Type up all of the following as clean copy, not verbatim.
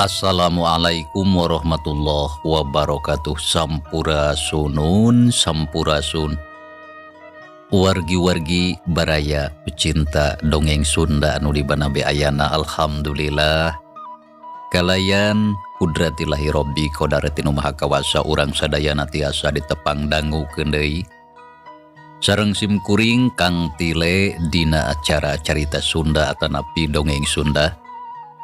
Assalamualaikum warahmatullahi wabarakatuh. Sampurasun, sampurasun. Wargi-wargi baraya pecinta dongeng Sunda anu di banabe ayana, alhamdulillah. Kalayan kudratillahi robbi qadarati maha kawasa urang sadayana tiasa ditepang dangukeun deui. Sareng sim kuring Kang Tile dina acara carita Sunda atanapi dongeng Sunda.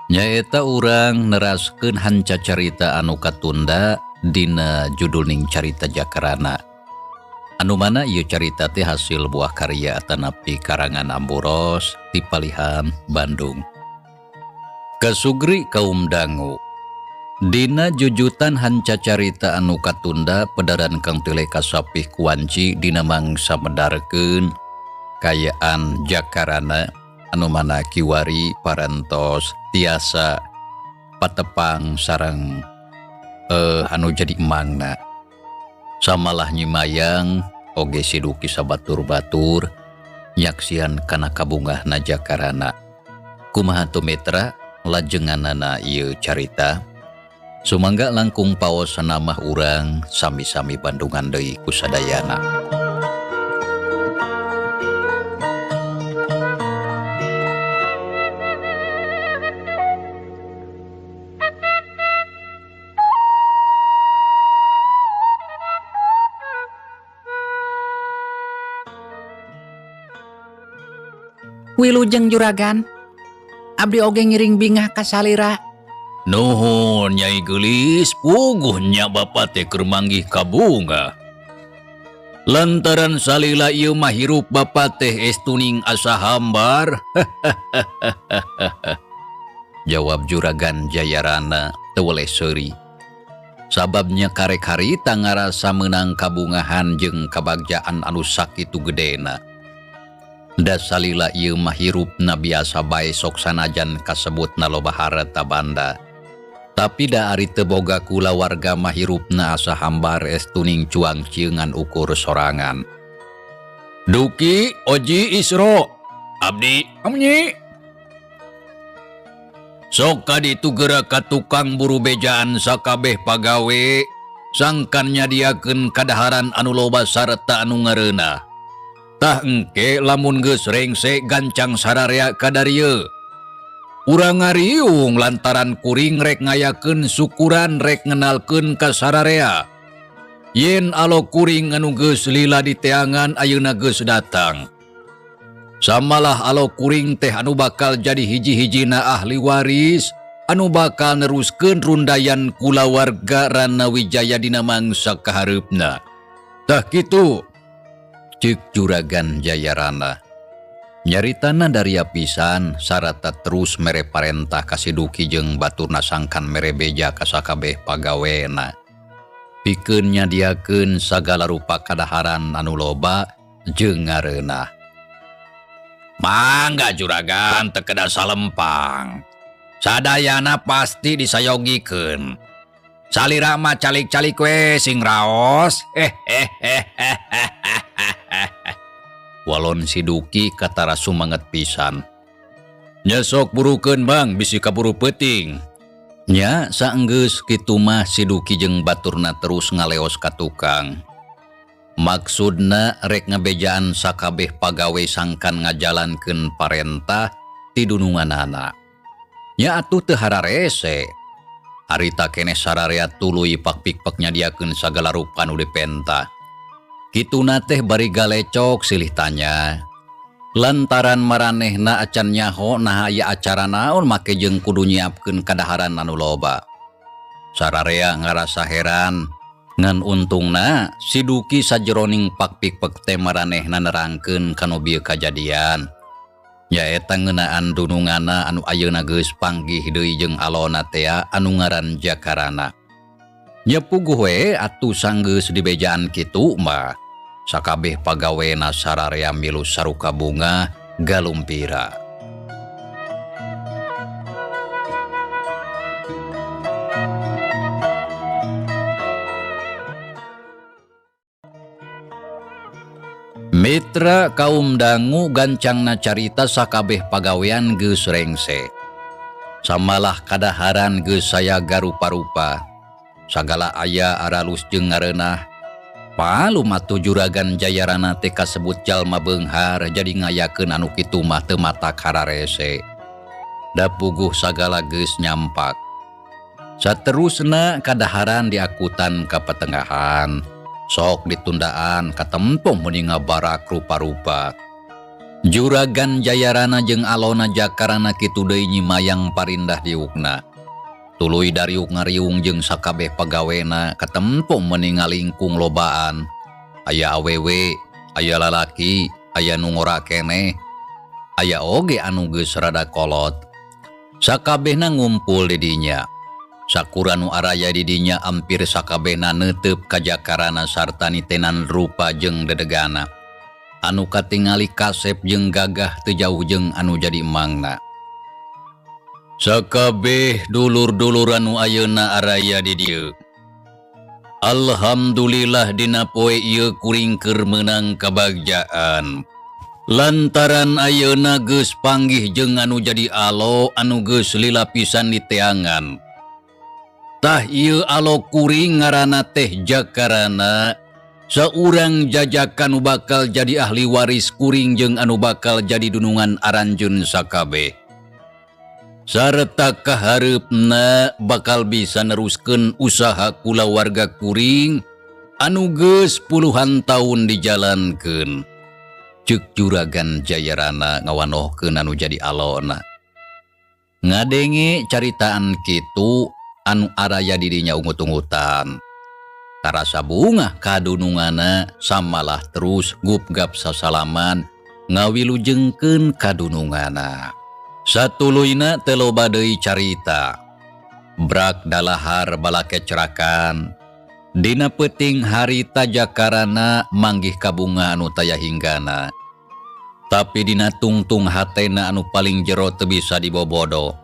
Nyaeta urang neraskeun hanca carita anu katunda dina judulning carita Jakarana. Anu mana ieu carita teh hasil buah karya atanapi karangan Amboros ti Palihan, Bandung. Kasugri kaum dangu. Dina jujutan hanca carita anu katunda pedaran Kang Tile kasapih kuanci dina mangsa medarkeun kayaan Jakarana anu mana kiwari parantos tiasa patepang sareng anu jadi emangna. Samalah nyimayang oge siduki sabatur-batur nyaksian kana kabungahna Jakarana. Kumaha tumetra lajenganana ieu carita. Sumangga langkung paosna mah urang sami-sami bandungan deui ku sadayana. Wilujeng juragan, abdi oge ngiring bingah ka salira. Nuhun Nyai Geulis, puguhnya Bapak teh keur manggih ka bunga. Lantaran salila ieu mah hirup Bapak teh estuning asa hambar. Jawab juragan Jayarana teu weleh seuri. Sababnya karek harita ngarasa meunang kabungahan jeung kabagjaan anu sakitu gedena. Da salila ieu mah hirupna biasa bae sok sanajan kasebutna loba harta banda. Tapi da ari teu boga kulawarga mah hirupna asa hambar estuning cuang ciungan ukur sorangan. Duki, Oji, Isro, abdi, amnyi. Sok kaditu geura ka tukang buru bejaan sakabeh pagawe, sangkan nyadiakeun kadaharan anu loba sarta anu ngareunah. Tah engke lamun geus rengse gancang sararea kadarieu. Urang ngariung lantaran kuring rek ngayakeun syukuran rek ngenalkeun ka sararea. Yen alo kuring anu geus lila di teangan ayeuna geus datang. Samalah alo kuring teh anu bakal jadi hiji-hijina ahli waris anu bakal neruskeun rundayan kulawarga Rana Wijaya dina mangsa kahareupna. Tah kitu cek juragan Jayarana. Nyaritana dari apisan sarata terus mere parentah kasiduki jeung baturna sangkan mere beja ka sakabeh pagawena. Pikeun nyadiakeun sagala rupa kadaharan anu loba jeung ngareunah. Mangga juragan teu kedah salempang. Sadayana pasti disayogikeun. Salira mah calik-calik we sing raos. Walon si Duki katara sumanget pisan. Nya sok burukeun Bang, bisi kaburu peuting. Nya saenggeus kitu mah si Duki jeung baturna terus ngaleos ka tukang. Maksudna rek ngabejaan sakabeh pagawe sangkan ngajalankeun parentah ti dununganana. Nya atuh teu hararese. Harita keneh sararea tuluy pak-pikpak nyadiakeun sagala rupa nu dipentah. Kituna teh bari galecok silih tanya. Lantaran maranehna acan nyaho nah aya acara naon make jeung kudu nyiapkeun kadaharan anu loba. Sararea ngarasa heran ngan untungna si Duki sajeroning pakpik-pek teh maranehna nerangkeun kanu bieu kajadian. Nyaeta ngeunaan dunungana anu ayeuna geus panggih deui jeung alona teh anu ngaran Jakarana. Nya puguh we atuh sanggeus dibejaan kitu mah sakabeh pagawena sararea milu saruka bunga galumpira. Mitra kaum dangu gancangna carita sakabeh pagawean geus rengse. Samalah kadaharan geus saya garupa-rupa. Sagala aya aralus jeung ngareunah. Palu matu juragan Jayarana teh kasebut jalma beunghar jadi ngayakeun anu kitu mah teu matak hararese. Da puguh sagala geus nyampak. Saterusna kadaharan diakutan ka patengahan. Sok ditundaan katempo meuni ngabarak rupa-rupa. Juragan Jayarana jeung alona Jakarana kitu deui nyimayang parindah diukna. Tuluy dariuk ngariung jeung sakabeh pagawena katempo meuni ngalingkung lobaan. Aya awewe, aya lalaki, aya nu ngora keneh. Aya oge anu geus rada kolot. Sakabehna ngumpul di dinya. Sakura nu araya di dinya ampir sakabehna neuteup ka Jakarana sarta nitenan rupa jeung dedegana. Anu katingali kasep jeung gagah teu jauh jeung anu jadi emangna. Sakabeh dulur-dulur anu ayeuna araya di dieu. Alhamdulillah dina poe ieu kuring keur meunang kabagjaan. Lantaran ayeuna geus panggih jeung anu jadi alo anu geus lila pisan diteangan. Tah ieu alo kuring ngaranna teh Jakarana, saurang jajak anu bakal jadi ahli waris kuring jeung anu bakal jadi dunungan aranjeun sakabeh. Sarta kahareupna bakal bisa neruskeun usaha kulawarga kuring anu geus puluhan taun dijalankeun. Ceuk juragan Jayarana ngawanohkeun anu jadi alona. Ngadenge caritaan kitu anu araya di dinya ungut-ungutan. Tarasa bunga kadunungana samalah terus gupgap sasalaman ngawilujengkeun kadunungana. Satuluyna teu loba deui carita. Brak dalahar balake cerakan. Dina peuting harita Jakarana manggih ka bunga anu taya hinggana. Tapi dina tungtung hatena anu paling jero teu bisa dibobodo.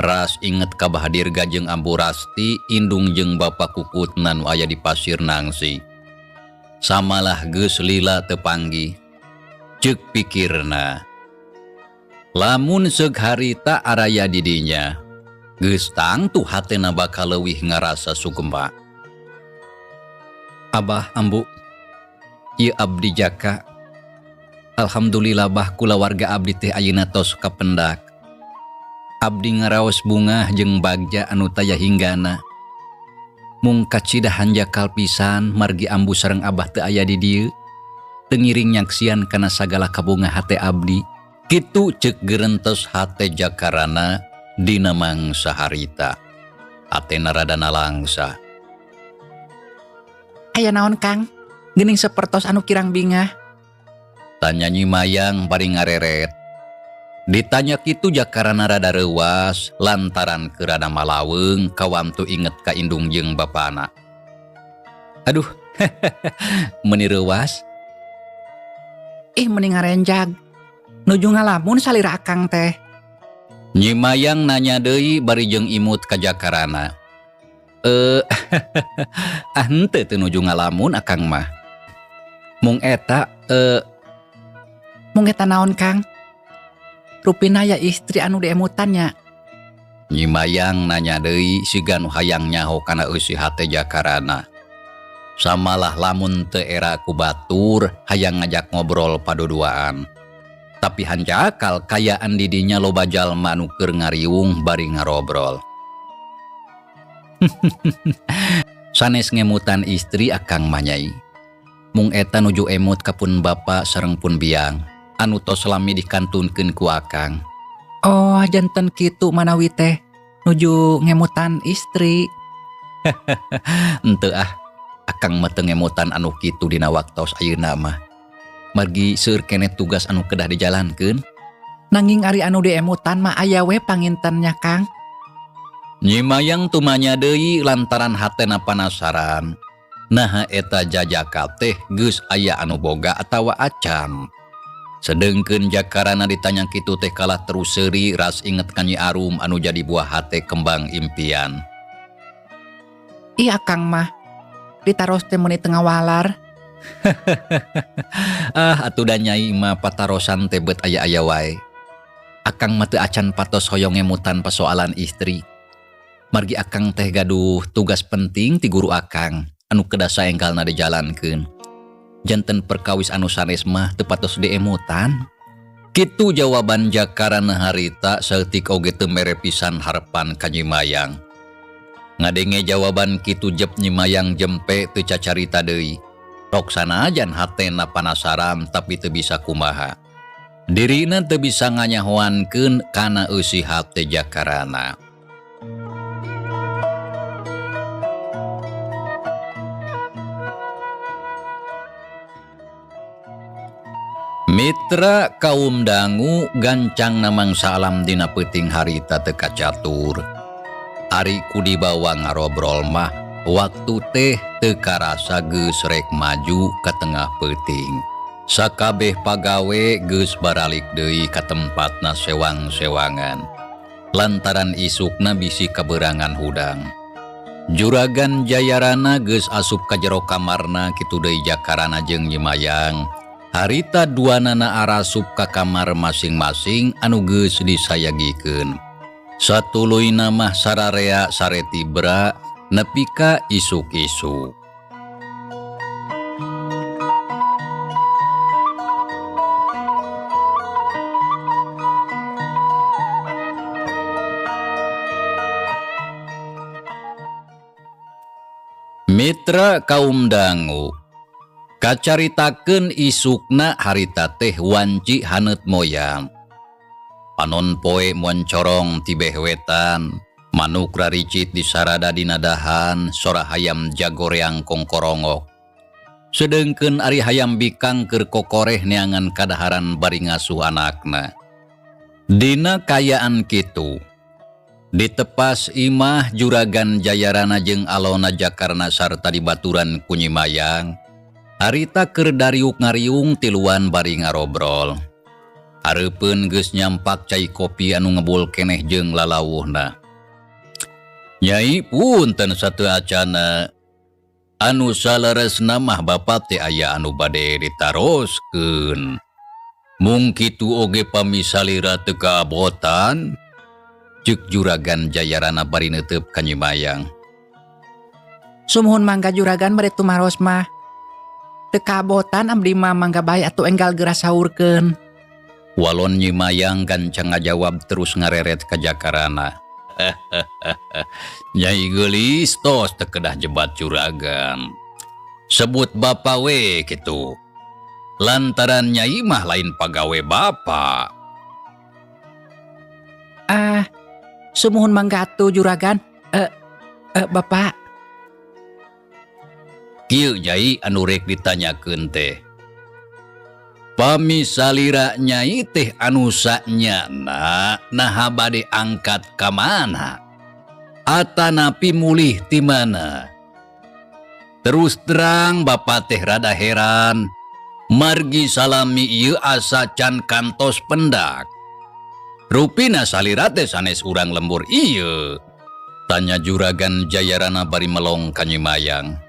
Ras inget ka Bahadirga jeung Amburasti indung jeung bapa kukutna nu aya di Pasir Nangsi. Samalah geus lila teu panggih. Ceuk pikirna. Lamun seug harita araya di dinya, geus tangtu hatena bakal leuwih ngarasa sukema. Abah ambu, ieu abdi Jaka. Alhamdulillah bah kulawarga abdi teh ayeuna tos kapendak. Abdi ngaraos bunga jeung bagja anu taya hinggana. Mung kacidahan jakal pisan margi ambu sareng abah teu aya di dieu. Teu ngiring nyaksian kana sagala kabunga hate abdi. Kitu ceuk geurentes hate Jakarana dina mangsa harita. Hatena rada nalangsa. Aya naon Kang? Geuning sapertos anu kirang bingah. Tanya Nyi Mayang bari ngareret. Ditanya kitu Jakarana rada reuwas lantaran keur rada malaweung kawantu inget ka indung jeung bapana. Aduh, meuni reuwas. Meuni ngarenjag. Nuju ngalamun salira akang teh. Nyi Mayang nanya deui bari jeung imut ka Jakarana. Henteu teu nuju ngalamun akang mah. Mung eta naon Kang? Rupina ya istri anu diemutannya. Nyi Mayang nanya deui siga nu hayang nyaho kana eusi hate Jakarana. Samalah lamun teu era ku batur hayang ngajak ngobrol paduduaan. Tapi hanjakal kayaan di dinya loba jalma anu keur ngariung bari ngarobrol. Sanes ngemutan istri akang mah nyai. Mung eta nuju emut ka pun bapa sareng pun biang. anu tos lami dikantunkeun ku akang. Oh, janten kitu manawi teh nuju ngemutan istri. Henteu akang mah teu ngemutan anu kitu dina waktos ayeuna mah. Margi seueur keneh tugas anu kedah dijalankeun. Nanging ari anu diemutan mah aya we pangintennya Kang. Nyi Mayang tumanya deui lantaran hatena panasaran. Nah eta jajaka teh geus aya anu boga atawa acan. Sedengkeun jakarana ditanya kitu teh kalah terus seuri ras inget ka Nyi Arum anu jadi buah hate kembang impian. Iya Kang mah ditaros teh meuni tengah walar. Atuh da Nyai mah patarosan teh beut aya-aya wae. Akang mah teu acan patos hoyong ngemutan persoalan istri. Margi akang teh gaduh tugas penting ti guru akang anu kedah saenggalna dijalankeun. Janten perkawis anu sanes mah teu patos diemutan. Kitu jawaban jakarana harita saeutik oge teu mere pisan harepan ka Nyi Mayang. Ngadenge jawaban kitu jep Nyi Mayang jempe teu cacarita deui. Rok sanajan hatena panasaran tapi teu bisa kumaha. Dirina teu bisa nganyahoankeun kana eusih hate jakarana. Mitra kaum dangu gancang namangsa alam dina peuting harita teu kacatur. Ari ku dibawa ngarobrol mah waktu teh teu karasa geus rek maju ka tengah peuting. Sakabeh pagawe geus baralik deui ka tempatna sewang-sewangan. Lantaran isukna bisi kaberangan hudang. Juragan Jayarana geus asup ka jero kamarna kitu deui jakarana jeung Nyi Mayang. Harita duanana arasup ka kamar masing-masing anu geus disayagikeun. Satuluyna mah sararea sareti bra nepi ka isuk-isuk. Mitra kaum dangu kacaritakeun isukna harita teh wanci haneut moyang. Panon poe moncorong ti beh wetan, manuk raricit di sarada dina dahan, sora hayam jagoreang kongkorongok. Sedengkeun ari hayam bikang keur kokoreh neangan kadaharan bari ngasuh anakna. Dina kayaan kitu, ditepas imah Juragan Jayarana jeung alona jakarna sarta dibaturan ku Nyi Mayang. Harita keur dariuk ngariung tiluan bari ngarobrol. Hareupeun geus nyampak cai kopi anu ngebul keneh jeung lalawuhna. Nyai punten sateu acana. Anu saleresna mah bapa teh aya anu bade ditaroskeun. Mung kitu oge pamisalira teu kaabotan. Ceuk Juragan Jayarana bari neuteup ka Nyi Mayang. Sumuhun mangga Juragan bade tumaros mah. Teu kaabotan abdi mah mangga bae atuh enggal geura saurkeun. Walon Nyi Mayang gancang ngajawab terus ngareret ka jakarana. Nyai geulis tos teu kedah jebat Juragan. Sebut bapa we kitu. Lantaran Nyai mah lain pagawe bapa. Sumuhun mangga atuh Juragan. Bapak. Kieu Nyai anu rek ditanyakeun teh. Pamisalira Nyai teh anu sanyana naha bade angkat ka mana? Atanapi mulih ti mana? Terus terang bapa teh rada heran. Margi salami ieu asa can kantos pendak. Rupina salira teh sanes urang lembur ieu. Tanya Juragan Jayarana bari melong ka Nyi Mayang.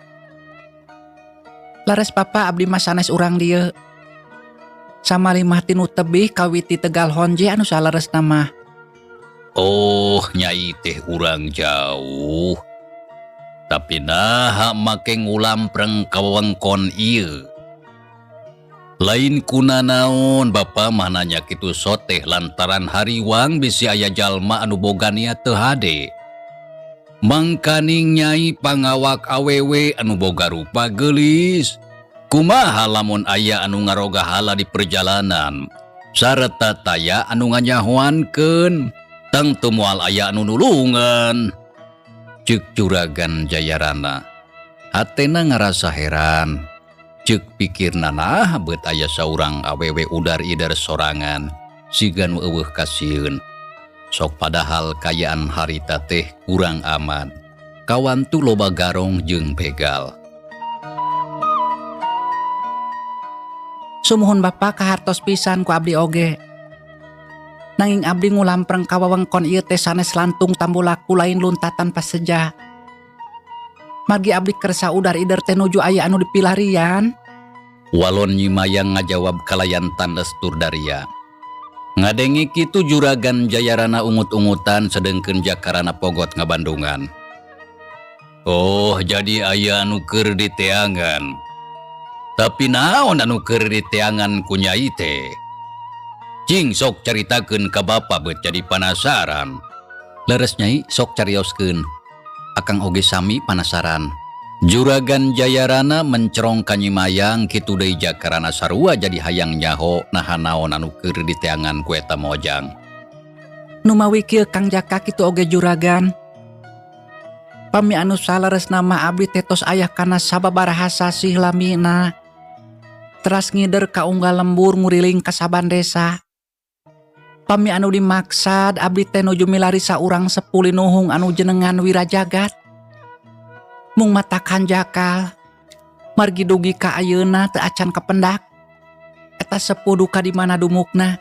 Lares papa abdi mah sanes urang dieu. Sama limah tinu tebih kawiti Tegal Honje anu saleresna mah. Oh, Nyai teh urang jauh. Tapi naha make ngulam preng kawengkon ieu. Lain kuna naon bapa mah nanya kitu soteh lantaran hariwang bisi aya jalma anu boga niat teu hade. Mangkaning Nyai pangawak awewe anu boga rupa geulis. Kumaha lamun aya anu ngaroga hala di perjalanan, sareta taya anu nganyahoankeun tengtu moal aya anu nulungan. Ceuk Juragan Jayarana. Hatena ngarasa heran. Ceuk pikirna nah beut aya saurang awewe udar-idar sorangan sigan eueuh kasieun. Sok padahal kayaan harita teh kurang aman. Kawan tu loba garong jeung begal. Sumuhun Bapa kahartos pisan ku abdi oge. Nanging abdi ngulampreng ka wewengkon ieu teh sanes lantung tambulaku lain luntatan paseja. Margi abdi kersa udar-idar teh nuju aya anu dipilarian. Walon Nyimayang ngajawab kalayan tandes Turdaria. Ngadengi kitu Juragan Jayarana ungut-ungutan sedengkeun jakarana pogot ngabandungan. Oh, jadi aya anu keur diteangan. Tapi naon anu keur diteangan ku Nyai teh? Cing sok caritakeun ka Bapa beut jadi panasaran. Leres Nyai, sok carioskeun. Akang oge sami panasaran. Juragan Jayarana mencerong ka Nyimayang kitu deui jakarana sarua jadi hayang nyaho naha naon anu keur diteangan ku eta mojang. Nu mawi kieu Kang Jaka kitu oge Juragan. Pami anu saleres nama abdi teh tos aya kana sababaraha sasih lamina. Teras ngider ka unggal lembur nguriling ka saban desa. Pami anu dimaksad abdi teh nuju milari saurang sepuli nuhung anu jenengan Wirajagat. Mung mata Kang Jakal. Margi dugi ka ayeuna teu acan kapendak. Eta sepuh duka di mana dumukna.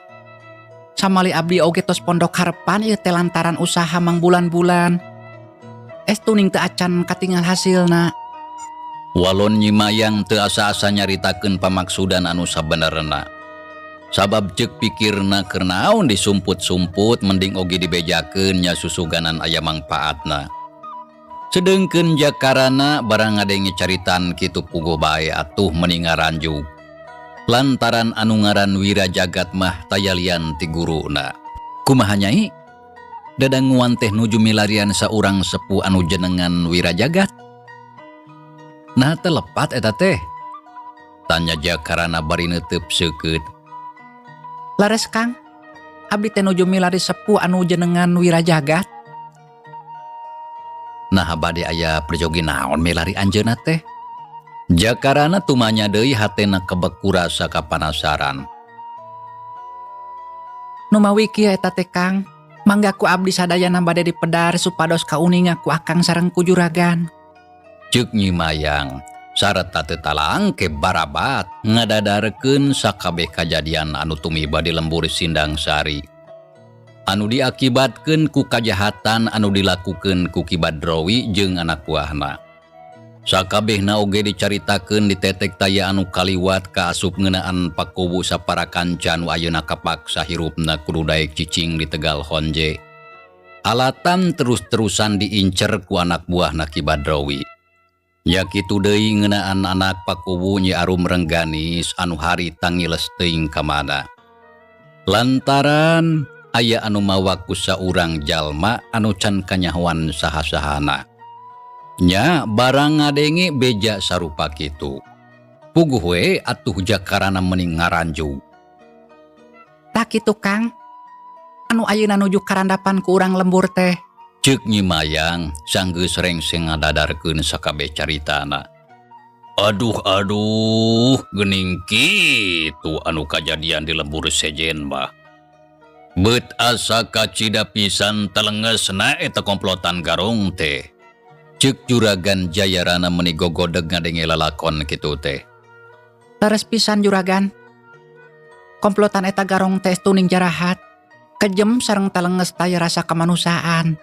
Samali abdi oge tos pondok harepan ieu teh lantaran usaha mang bulan-bulan. Estuning teu acan katingal hasilna. Walon Nyimayang teu asa-asa nyaritakeun pamaksudan anu sabenerna. Sabab ceuk pikirna keur naon disumput-sumput mending oge dibejakeun nya susuganan aya mangpaatna. Sedengkeun jakarana barang ngadenge caritan kitu puguh bae atuh mending ngaranjug. Lantaran anu ngaran Wirajagat mah tayalian ti guruna. Kumaha Nyai? Dadanguan teh nuju milarian saurang sepuh anu jenengan Wirajagat. Nah telepat eta teh? Tanya jakarana bari neuteub seukeut. Lares Kang, abdi teh nuju milari sepuh anu jenengan Wirajagat. Nah bade aya perjogi naon milari anjeunna teh? Jakarana tumanya deui hatena kebeku rasa kapanasaran. Nu mawi kieu eta teh Kang, mangga ku abdi sadayana bade dipedar supados kauninga ku Akang sareng ku Juragan. Ceuk Nyimayang sareta teu talangke barabat ngadadarkeun sakabeh kajadian anu tumiba di lembur Sindang Sari. Anu diakibatkeun ku kajahatan anu dilakukeun ku Ki Badrowi jeung anak buahna. Sakabehna oge dicaritakeun di tetek taya anu kaliwat ka asup ngeunaan pakubu saparakanca anu ayeuna kapaksa hirupna kudu daek cicing di Tegal Honje. Alatan terus-terusan diincer ku anak buahna Ki Badrowi. Ya kitu deui ngeunaan anak pakubu Nyi Arum Rengganis anu harita ngiles teuing ka mana. Lantaran aya anu mawa ku saurang jalma anu can kanyahoan saha-sahana. Nya barang ngadenge beja sarupa kitu. Puguh we atuh jakarana mending ngaranjug. Tak kitu Kang. Anu ayeuna nuju karandapan ku urang lembur teh. Ceuk Nyimayang sanggeus rengseng ngadadarkeun sakabeh caritana. Aduh, geuning kitu anu kajadian di lembur sejen mah. Beut asa kacida pisan telengesna eta komplotan garong teh. Ceuk Juragan Jayarana meuni gogodeg ngadenge lalakon kitu teh. Leres pisan Juragan. Komplotan eta garong teh tuning jarahat. Kejem sareng telenges taya rasa kemanusaan.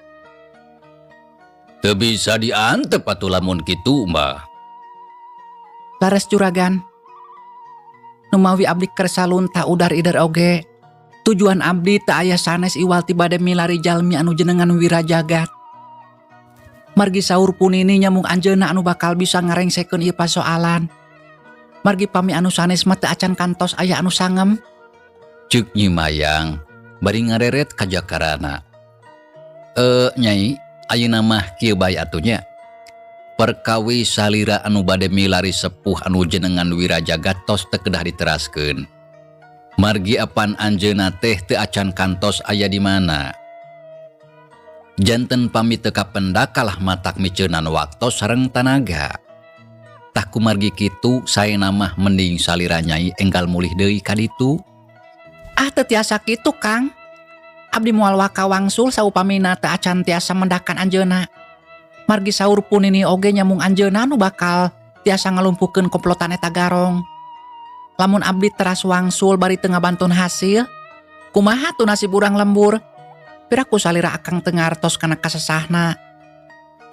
Teu bisa diantep atuh lamun kitu mah. Lares Juragan. Nu mawi abdi kersa lunta udar-idar oge. Tujuan abdi teu aya sanes iwal ti bade milari jalmi anu jenengan Wirajagat. Margi saur punini nyamung anjeunna anu bakal bisa ngarengsekeun ieu pasoalan. Margi pami anu sanes mah teu acan kantos aya anu sangem. Ceuk Nyimayang bari ngareret ka jakarana. Nyai, ayeuna mah kieu bae atuh nya. Perkawi salira anu bade milari sepuh anu jenengan Wirajagat tos teu kedah diteraskeun. Margi apan anjeunna teh teu acan kantos aya di mana. Janten pami teu kapendakalah matak miceunan waktos sareng tanaga. Tah kumargi kitu saena mah mending salira Nyai enggal mulih deui ka ditu. Teu tiasa kitu Kang. Abdi moal waka wangsul saupamina teu acan tiasa mendakan anjeunna. Margi saur pun ini oge nyamung anjeunna nu bakal tiasa ngalumpukeun komplotan eta garong. Lamun abdi teras wangsul bari teu ngabantun hasil, kumaha tuh nasib urang lembur? Piraku salira akang teu ngartos kana kasesahna.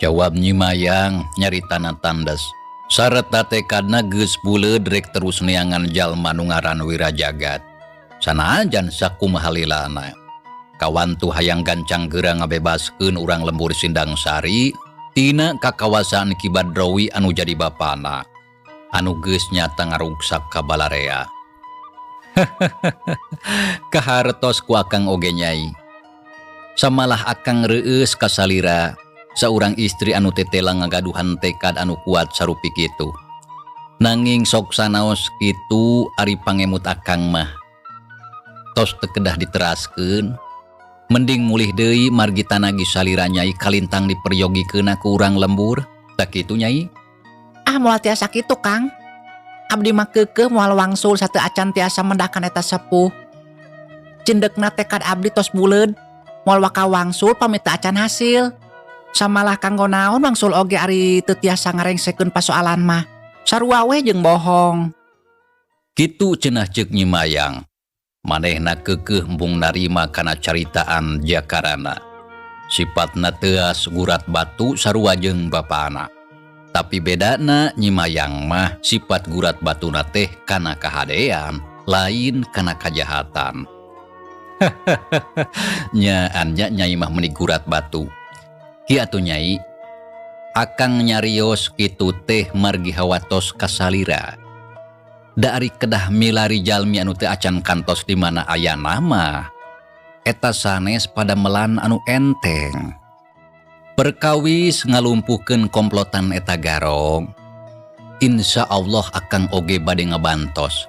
Jawab Nyi Mayang nyaritana tandes. Sareta tekadna geus buleud rek terus neangan jalma nu ngaran Wirajagat. Sanajan sakumaha lilana. Kawan tu hayang gancang geura ngabebaskeun urang lembur Sindang Sari tina kakawasaan Ki Badrowi anu jadi bapana. Anu geus nyata ngaruksak ka balarea. Kahartos ku akang oge Nyai. Samalah akang reueus ka salira saurang istri anu tetela ngagaduhan tekad anu kuat sarupi kitu. Nanging sok sanaos kitu ari pangemut akang mah tos teu kedah diteraskeun, mending mulih deui margi tanagi salira Nyai kalintang diperyogikeun ku urang lembur. Tak kitu Nyai? Moal tiasa kitu Kang. Abdi mah keukeuh moal wangsul sateu acan tiasa mendakan eta sepuh. Cindekna tekad abdi tos buleud. Moal waka wangsul pamit teu acan hasil. Samalah kanggo naon wangsul oge ari teu tiasa ngarengsekeun pasoalan mah. Sarua we jeung bohong. Kitu cenah ceuk Nyi Mayang. Manehna keukeuh embung narima kana caritaan jakarana. Sifatna teuas gurat batu sarua jeung bapana. Tapi bedana Nyi Mayang mah sifat gurat batuna teh kana kahadean, lain kana kajahatan. Nyaannya Nyai mah meni gurat batu. Ki atuh Nyai, akang nyarios kitu teh margi hawatos kasalira. Da ari kedah milari jalmi anu teu acan kantos di mana aya nama. Eta sanes pada melan anu enteng. Perkawis ngalumpuhkeun komplotan eta garong. Insya Allah akang oge bade ngabantos.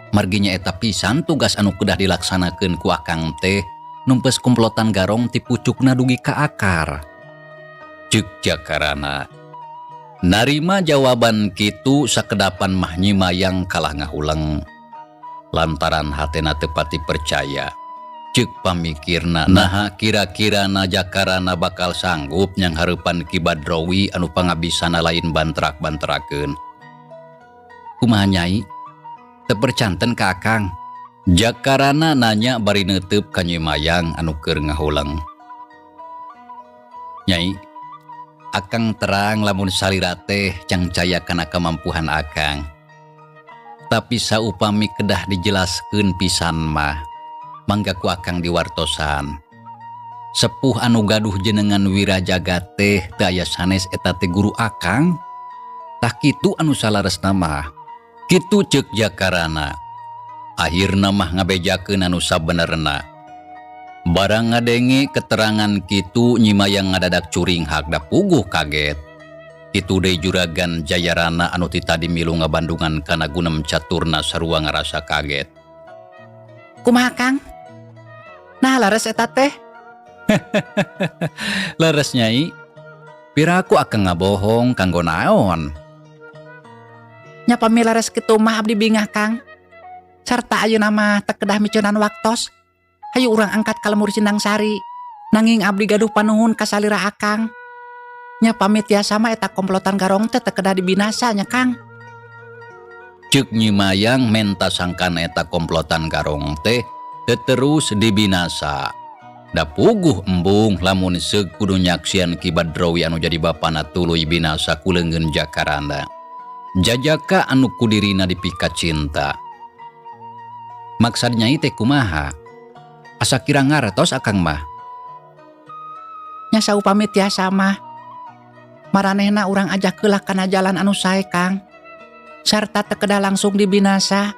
Marginya eta pisan tugas anu kedah dilaksanakeun ku akang teh numpes komplotan garong ti pucukna dugi ka akar. Ceuk jakarana. Narima jawaban kitu sakedapan mah Nyi Mayang kalah ngahuleng. Lantaran hatena teu pati percaya. Ceuk pamikirna naha kira-kirana jakarana bakal sanggup nyang hareupan Ki Badrowi anu pangabisana lain bantrak-bantrakeun. Kumaha Nyai? Teu percanten ka akang. Jakarana nanya bari neuteup ka Nyi Mayang anu keur ngahuleng. Nyai, akang terang lamun salira teh cangcaya kana kemampuan akang. Tapi saupami kedah dijelaskeun pisan mah, mangga ku akang diwartosan. Sepuh anu gaduh jenengan Wirajagat teh teu aya sanes eta teh guru akang. Tah kitu anu salaresna mah. Kitu ceuk jakarana. Akhirna mah ngabejakeun anu sabenerna. Barang ngadenge keterangan kitu Nyi Mayang ngadadak curing hagda puguh kaget. Kitu deui juragan Jayarana anu ti tadi milu ngabandungan kana gunem caturna sarua ngarasa kaget. Kumaha Kang? Nah lares eta teh? Leres Nyai. Piraku akang ngabohong kanggo naon? Nya pamilares kitu mah abdi bingah Kang. Sarta ayeuna mah teu kedah miceunan waktos. Hayu urang angkat ka lembur Sindang Sari. Nanging abdi gaduh panuhun ka salira akang. Nya pamit tiasa mah eta komplotan garong teh teu kedah dibinasa nya Kang. Ceuk Nyi Mayang menta sangkan eta komplotan garong teh teu terus dibinasa. Da puguh embung lamun seug kudu nyaksian Ki Badrowi anu jadi bapana tuluy binasa ku leungeun jakaranda. Jajaka anu kudirina dipikat cinta. Maksad Nyai teh kumaha? Asa kira ngartos akang mah? Nya saupami tiasa mah maranehna urang ajak heula kana jalan anu sae Kang. Sarta teu kedah langsung dibinasa.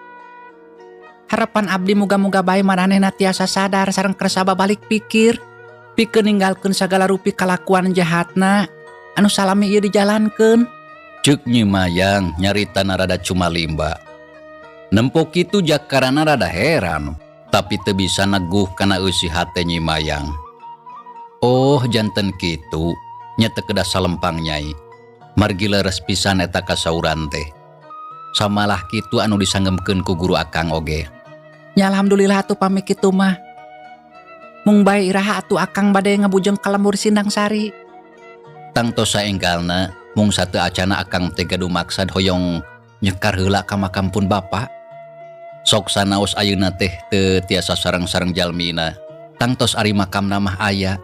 Harapan abdi muga-muga bae maranehna tiasa sadar sareng kersa babalik pikir. Pikeun ninggalkeun sagala rupi kalakuan jahatna anu salami ieu dijalankeun. Ceuk Nyi Mayang nyaritana rada cumalimba. Nempok itu Jakarana rada heran, tapi teu bisa neguh kana eusi hate Nyi Mayang. Oh janten kitu, nya teu kedah salempang Nyai. Margi leres pisan eta kasauran teh. Samalah kitu anu disanggempkeun ku guru akang oge. Ya alhamdulillah atuh pami kitu mah. Mung bae iraha atuh akang bade ngabujeng ka lembur Sindang Sari. Tangtos saenggalna mung sateu acana akang teh gaduh maksad hoyong nyekar heula ka makam pun bapa. Sok sanaos ayeuna teh teu tiasa sareng-sareng jalmina. Tangtos ari makamna mah aya.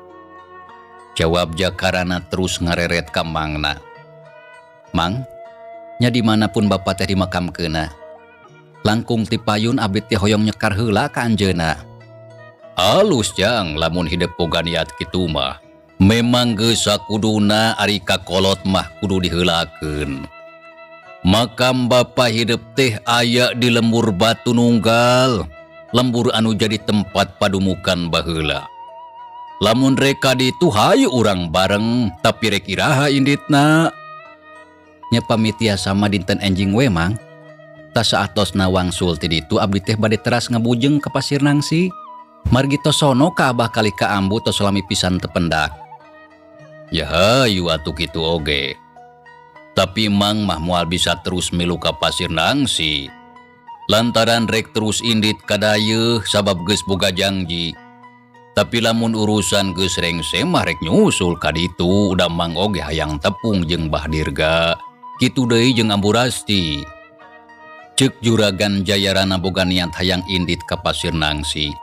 Jawab Jakarana terus ngareret ka mangna. Mang, nya dimanapun bapa teh dimakamkeuna. Langkung ti payun abdi teh hoyong nyekar heula ka anjeunna. Alus jang lamun hidup boga niat kitu mah. Memang geus sakuduna ari kakolot mah kudu diheulakeun. Makam bapa hidup teh aya di lembur Batu Nunggal, lembur anu jadi tempat padumukan baheula. Lamun reka ditu hayu urang bareng, tapi rek iraha inditna. Nya pamitia sama dinten enjing we Mang. Ta saatosna wangsul ti ditu abdi teh bade teras ngabujeng ka Pasir Nangsi. Margi tos sono ka Abah kali ka ambu tos lami pisan tependak. Ya hayu atuh kitu oge. Tapi Mang mah moal bisa terus milu ka Pasir Nangsi. Lantaran rek terus indit kadayeuh sabab geus boga janji. Tapi lamun urusan geus rengse mah rek nyusul ka ditu udah Mang oge hayang tepung jeung Bah Dirga. Kitu deui jeung Amburasti. Ceuk Juragan Jayarana boga niat hayang indit ka Pasir Nangsi.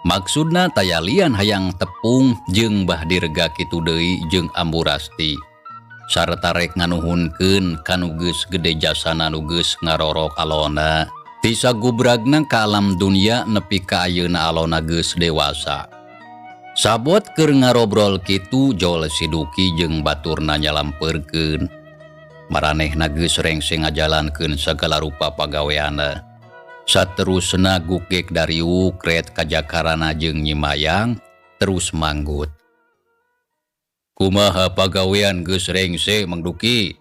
Maksudna tayalian hayang tepung jeung Bah Dirga kitu deui jeung Amburasti. Sarta rek nganuhunkeun kanu geus gede jasana nu geus ngarorok alona. Ti sagubragna ka alam dunia nepi ka ayeuna alona geus dewasa. Sabot keur ngarobrol kitu Jol Siduki jeung baturna nyalampeurkeun. Maranehna geus rengse ngajalankeun sagala rupa pagaweana. Saterusna gugek dari ukret ka Jakarana jeung Nyi Mayang terus manggut. Kumaha pagawean geus rengse Mang Duki?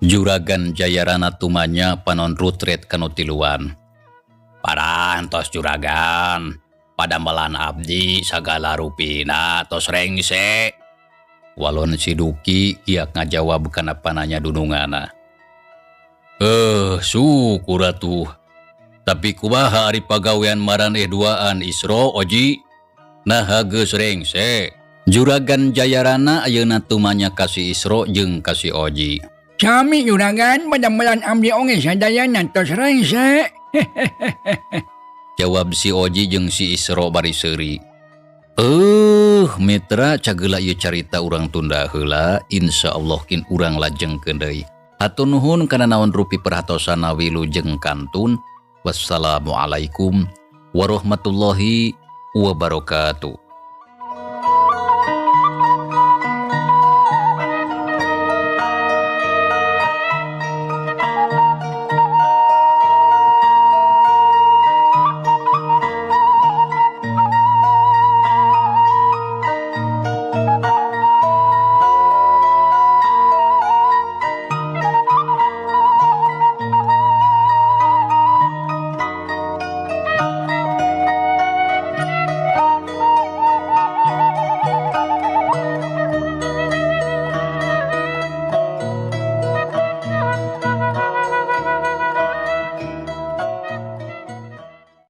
Juragan Jayarana tumanya panon rutret kanu tiluan. Parantos Juragan, padamelan abdi sagala rupina tos rengse. Walon Siduki kiak ngajawab kana pananya dunungana. Syukur atuh. Tapi kumaha ari pagawean maraneh duaan Isro Oji? Nah geus rengse. Juragan Jayarana ayeuna tumanya kasih Isro jeung kasih Oji. Sami Juragan padamelan abdi oge sadayana tos rengse. Jawab si Oji jeung si Isro bari seuri. Mitra cageula ieu carita urang tunda heula, insyaallah kin urang lajengkeun deui. Hatur nuhun kana naon rupi perhatosana wilujeng kantun. Wassalamualaikum warahmatullahi wabarakatuh.